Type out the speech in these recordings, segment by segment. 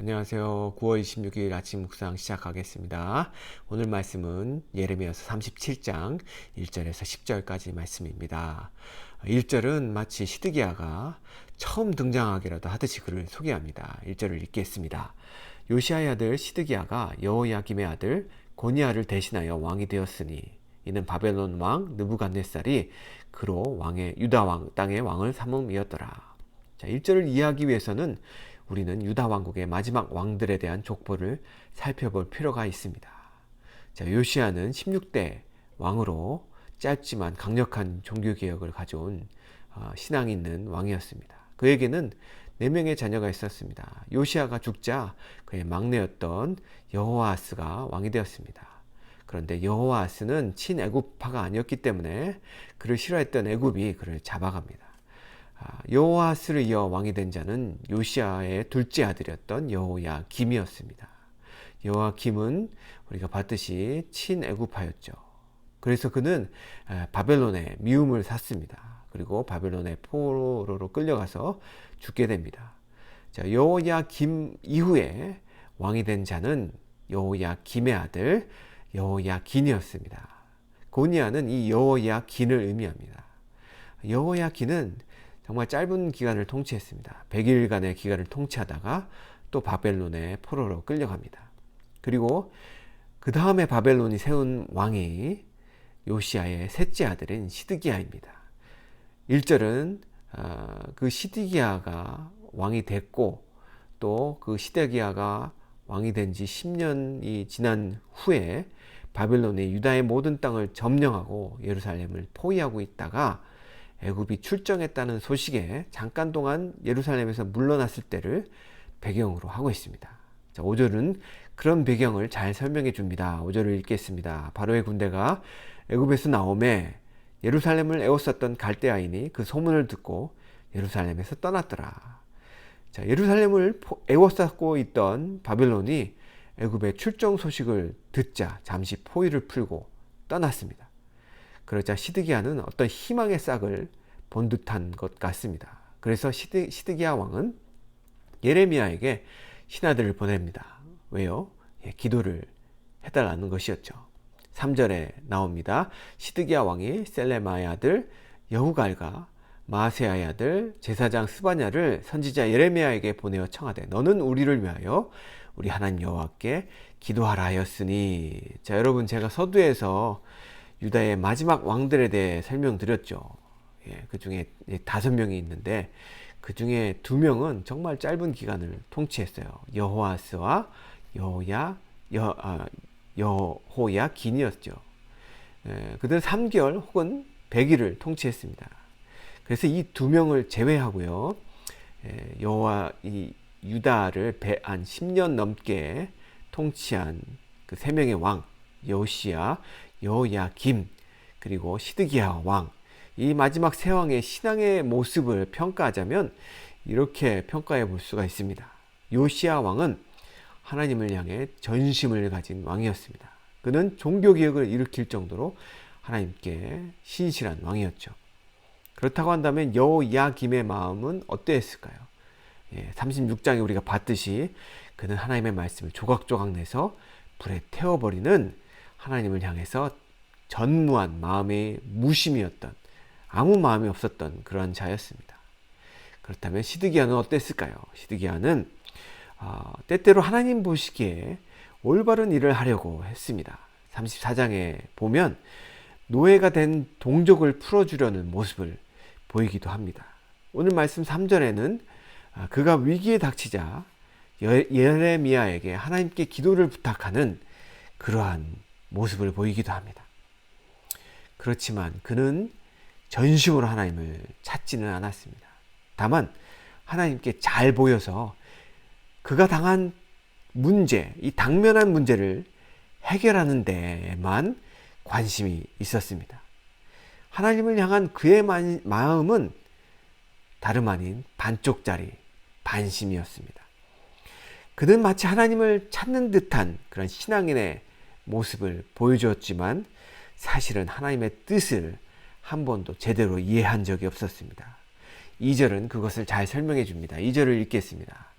안녕하세요. 9월 26일 아침 묵상 시작하겠습니다. 오늘 말씀은 예레미야서 37장 1절에서 10절까지 말씀입니다. 1절은 마치 시드기야가 처음 등장하기라도 하듯이 그를 소개합니다. 1절을 읽겠습니다. 요시야의 아들 시드기야가 여호야김의 아들 고니야를 대신하여 왕이 되었으니 이는 바벨론 왕 느부갓네살이 그로 유다 왕 땅의 왕을 삼음이었더라. 자, 1절을 이해하기 위해서는 우리는 유다 왕국의 마지막 왕들에 대한 족보를 살펴볼 필요가 있습니다. 자, 요시야는 16대 왕으로 짧지만 강력한 종교개혁을 가져온 신앙이 있는 왕이었습니다. 그에게는 4명의 자녀가 있었습니다. 요시야가 죽자 그의 막내였던 여호아하스가 왕이 되었습니다. 그런데 여호아하스는 친애굽파가 아니었기 때문에 그를 싫어했던 애굽이 그를 잡아갑니다. 여호아하스를 이어 왕이 된 자는 요시야의 둘째 아들이었던 여호야김이었습니다. 여호야김은 우리가 봤듯이 친애굽파였죠. 그래서 그는 바벨론에 미움을 샀습니다. 그리고 바벨론의 포로로 끌려가서 죽게 됩니다. 자, 여호야김 이후에 왕이 된 자는 여호야김의 아들 여호야긴이었습니다. 고니야는 이 여호야긴을 의미합니다. 여호야긴은 정말 짧은 기간을 통치했습니다. 100일간의 기간을 통치하다가 또 바벨론의 포로로 끌려갑니다. 그리고 그 다음에 바벨론이 세운 왕이 요시야의 셋째 아들인 시드기야입니다. 1절은 그 시드기야가 왕이 됐고 또 그 시드기야가 왕이 된 지 10년이 지난 후에 바벨론이 유다의 모든 땅을 점령하고 예루살렘을 포위하고 있다가 애굽이 출정했다는 소식에 잠깐 동안 예루살렘에서 물러났을 때를 배경으로 하고 있습니다. 자, 5절은 그런 배경을 잘 설명해 줍니다. 5절을 읽겠습니다. 바로의 군대가 애굽에서 나오매 예루살렘을 에워쌌던 갈대아인이 그 소문을 듣고 예루살렘에서 떠났더라. 자, 예루살렘을 에워쌌고 있던 바벨론이 애굽의 출정 소식을 듣자 잠시 포위를 풀고 떠났습니다. 그러자 시드기야는 어떤 희망의 싹을 본 듯한 것 같습니다. 그래서 시드기야 왕은 예레미야에게 신하들을 보냅니다. 왜요? 기도를 해달라는 것이었죠. 3절에 나옵니다. 시드기야 왕이 셀레마의 아들 여후갈과 마아세야의 아들 제사장 스바냐를 선지자 예레미야에게 보내어 청하되 너는 우리를 위하여 우리 하나님 여호와께 기도하라 하였으니. 자, 여러분, 제가 서두에서 유다의 마지막 왕들에 대해 설명드렸죠. 그 중에 5명이 있는데 그 중에 2명은 정말 짧은 기간을 통치했어요. 여호아스와 여호야긴이었죠. 그들은 3개월 혹은 100일을 통치했습니다. 그래서 이 2명을 제외하고요, 유다를 한 10년 넘게 통치한 그 3명의 왕, 요시야, 여호야김, 그리고 시드기야 왕, 이 마지막 세 왕의 신앙의 모습을 평가하자면 이렇게 평가해 볼 수가 있습니다. 요시야 왕은 하나님을 향해 전심을 가진 왕이었습니다. 그는 종교개혁을 일으킬 정도로 하나님께 신실한 왕이었죠. 그렇다고 한다면 여호야김의 마음은 어떠했을까요? 36장에 우리가 봤듯이 그는 하나님의 말씀을 조각조각 내서 불에 태워버리는 하나님을 향해서 전무한 마음의 무심이었던, 아무 마음이 없었던 그런 자였습니다. 그렇다면 시드기야는 어땠을까요? 시드기야는 때때로 하나님 보시기에 올바른 일을 하려고 했습니다. 34장에 보면 노예가 된 동족을 풀어주려는 모습을 보이기도 합니다. 오늘 말씀 3절에는 그가 위기에 닥치자 예레미야에게 하나님께 기도를 부탁하는 그러한 모습을 보이기도 합니다. 그렇지만 그는 전심으로 하나님을 찾지는 않았습니다. 다만 하나님께 잘 보여서 그가 당한 문제, 이 당면한 문제를 해결하는 데에만 관심이 있었습니다. 하나님을 향한 그의 마음은 다름 아닌 반쪽짜리, 반심이었습니다. 그는 마치 하나님을 찾는 듯한 그런 신앙인의 모습을 보여주었지만 사실은 하나님의 뜻을 한 번도 제대로 이해한 적이 없었습니다. 2절은 그것을 잘 설명해 줍니다. 2절을 읽겠습니다.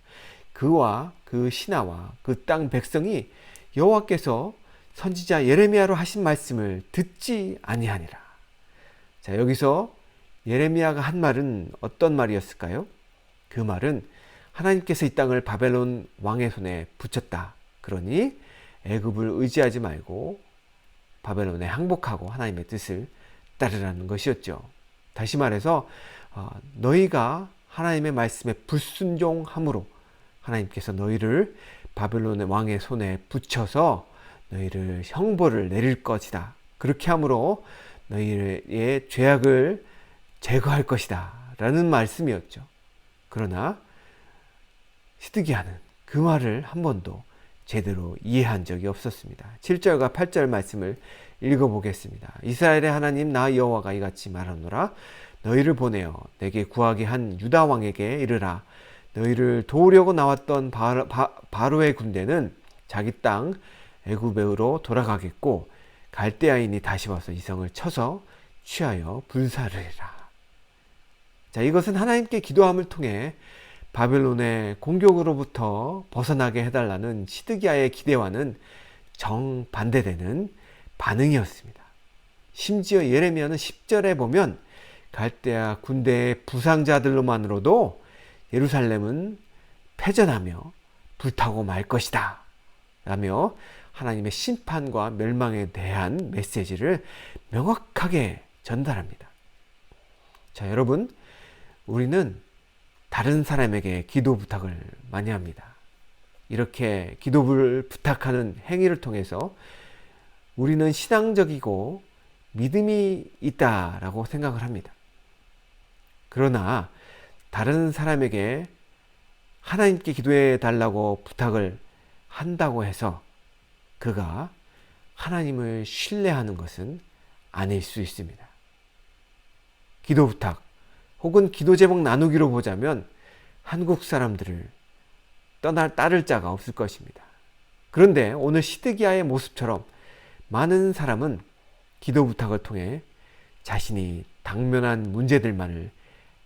그와 그 신하와 그 땅 백성이 여호와께서 선지자 예레미야로 하신 말씀을 듣지 아니하니라. 자, 여기서 예레미야가 한 말은 어떤 말이었을까요? 그 말은 하나님께서 이 땅을 바벨론 왕의 손에 붙였다. 그러니 애굽을 의지하지 말고 바벨론에 항복하고 하나님의 뜻을 따르라는 것이었죠. 다시 말해서 너희가 하나님의 말씀에 불순종함으로 하나님께서 너희를 바벨론의 왕의 손에 붙여서 너희를 형벌을 내릴 것이다. 그렇게 함으로 너희의 죄악을 제거할 것이다 라는 말씀이었죠. 그러나 시드기야는 그 말을 한 번도 제대로 이해한 적이 없었습니다. 7절과 8절 말씀을 읽어보겠습니다. 이스라엘의 하나님 나 여호와가 이같이 말하노라. 너희를 보내어 내게 구하게 한 유다 왕에게 이르라. 너희를 도우려고 나왔던 바로의 군대는 자기 땅 애굽으로 돌아가겠고 갈대아인이 다시 와서 이 성을 쳐서 취하여 불사르리라. 자, 이것은 하나님께 기도함을 통해 바벨론의 공격으로부터 벗어나게 해달라는 시드기야의 기대와는 정반대되는 반응이었습니다. 심지어 예레미야는 10절에 보면 갈대아 군대의 부상자들로만으로도 예루살렘은 패전하며 불타고 말 것이다 라며 하나님의 심판과 멸망에 대한 메시지를 명확하게 전달합니다. 자, 여러분, 우리는 다른 사람에게 기도 부탁을 많이 합니다. 이렇게 기도를 부탁하는 행위를 통해서 우리는 신앙적이고 믿음이 있다라고 생각을 합니다. 그러나 다른 사람에게 하나님께 기도해 달라고 부탁을 한다고 해서 그가 하나님을 신뢰하는 것은 아닐 수 있습니다. 기도 부탁 혹은 기도 제목 나누기로 보자면 한국 사람들을 따를 자가 없을 것입니다. 그런데 오늘 시드기야의 모습처럼 많은 사람은 기도 부탁을 통해 자신이 당면한 문제들만을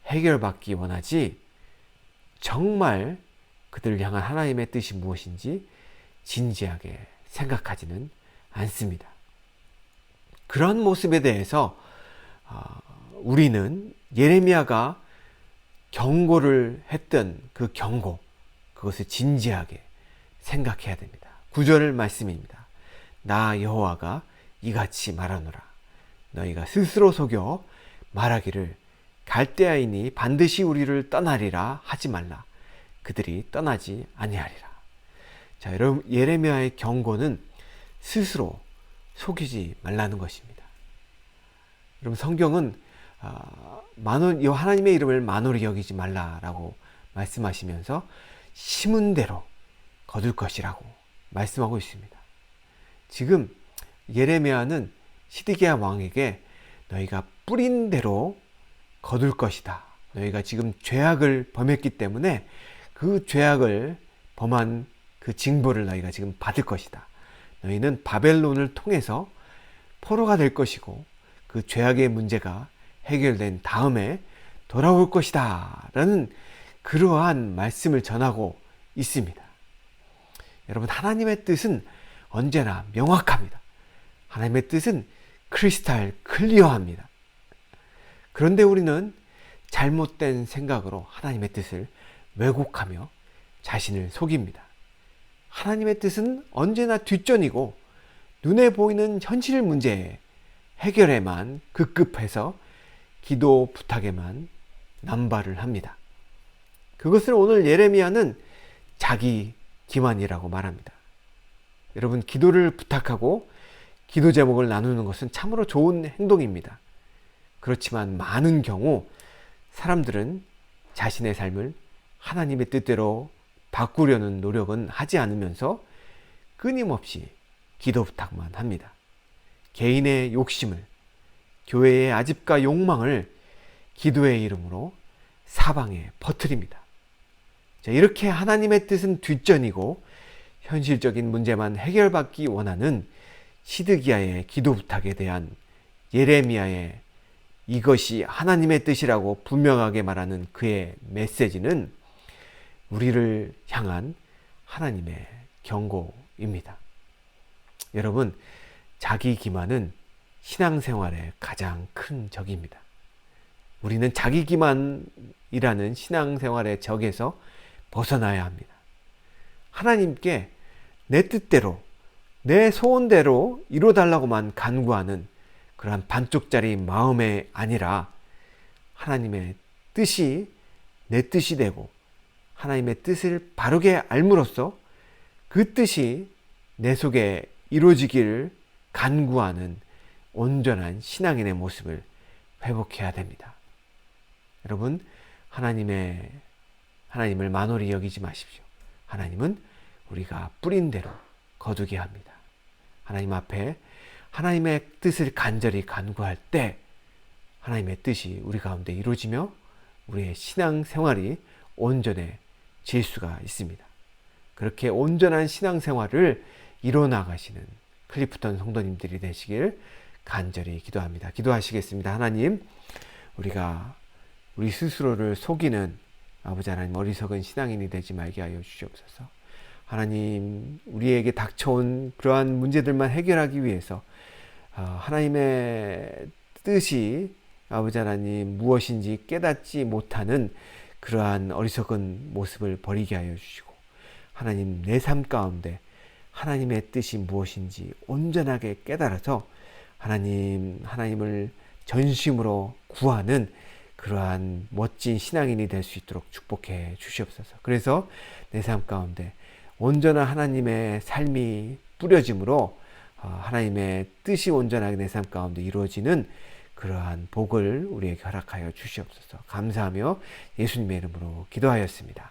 해결받기 원하지 정말 그들을 향한 하나님의 뜻이 무엇인지 진지하게 생각하지는 않습니다. 그런 모습에 대해서 우리는 예레미야가 경고를 했던 그 경고, 그것을 진지하게 생각해야 됩니다. 9절 말씀입니다. 나 여호와가 이같이 말하노라. 너희가 스스로 속여 말하기를 갈대아인이 반드시 우리를 떠나리라 하지 말라. 그들이 떠나지 아니하리라. 자, 여러분, 예레미야의 경고는 스스로 속이지 말라는 것입니다. 여러분, 성경은 하나님의 이름을 만홀히 여기지 말라라고 말씀하시면서 심은 대로 거둘 것이라고 말씀하고 있습니다. 지금 예레미야는 시드기야 왕에게 너희가 뿌린 대로 거둘 것이다. 너희가 지금 죄악을 범했기 때문에 그 죄악을 범한 그 징벌을 너희가 지금 받을 것이다. 너희는 바벨론을 통해서 포로가 될 것이고 그 죄악의 문제가 해결된 다음에 돌아올 것이다 라는 그러한 말씀을 전하고 있습니다. 여러분, 하나님의 뜻은 언제나 명확합니다. 하나님의 뜻은 크리스탈 클리어합니다. 그런데 우리는 잘못된 생각으로 하나님의 뜻을 왜곡하며 자신을 속입니다. 하나님의 뜻은 언제나 뒷전이고 눈에 보이는 현실 문제 해결에만 급급해서 기도 부탁에만 남발을 합니다. 그것을 오늘 예레미야는 자기 기만이라고 말합니다. 여러분, 기도를 부탁하고 기도 제목을 나누는 것은 참으로 좋은 행동입니다. 그렇지만 많은 경우 사람들은 자신의 삶을 하나님의 뜻대로 바꾸려는 노력은 하지 않으면서 끊임없이 기도 부탁만 합니다. 개인의 욕심을, 교회의 아집과 욕망을 기도의 이름으로 사방에 퍼뜨립니다. 자, 이렇게 하나님의 뜻은 뒷전이고 현실적인 문제만 해결받기 원하는 시드기야의 기도 부탁에 대한 예레미야의 이것이 하나님의 뜻이라고 분명하게 말하는 그의 메시지는 우리를 향한 하나님의 경고입니다. 여러분, 자기 기만은 신앙생활의 가장 큰 적입니다. 우리는 자기 기만이라는 신앙생활의 적에서 벗어나야 합니다. 하나님께 내 뜻대로, 내 소원대로 이루어달라고만 간구하는 그러한 반쪽짜리 마음이 아니라 하나님의 뜻이 내 뜻이 되고 하나님의 뜻을 바르게 알므로써 그 뜻이 내 속에 이루어지기를 간구하는 온전한 신앙인의 모습을 회복해야 됩니다. 여러분, 하나님을 만홀히 여기지 마십시오. 하나님은 우리가 뿌린 대로 거두게 합니다. 하나님 앞에 하나님의 뜻을 간절히 간구할 때 하나님의 뜻이 우리 가운데 이루어지며 우리의 신앙생활이 온전해질 수가 있습니다. 그렇게 온전한 신앙생활을 이뤄나가시는 클리프턴 성도님들이 되시길 간절히 기도합니다. 기도하시겠습니다. 하나님, 우리가 우리 스스로를 속이는 아버지 하나님 어리석은 신앙인이 되지 말게 하여 주시옵소서. 하나님, 우리에게 닥쳐온 그러한 문제들만 해결하기 위해서 하나님의 뜻이 아버지 하나님 무엇인지 깨닫지 못하는 그러한 어리석은 모습을 버리게 하여 주시고, 하나님, 내 삶 가운데 하나님의 뜻이 무엇인지 온전하게 깨달아서 하나님을 전심으로 구하는 그러한 멋진 신앙인이 될 수 있도록 축복해 주시옵소서. 그래서 내 삶 가운데 온전한 하나님의 삶이 뿌려짐으로 하나님의 뜻이 온전하게 내 삶 가운데 이루어지는 그러한 복을 우리에게 허락하여 주시옵소서. 감사하며 예수님의 이름으로 기도하였습니다.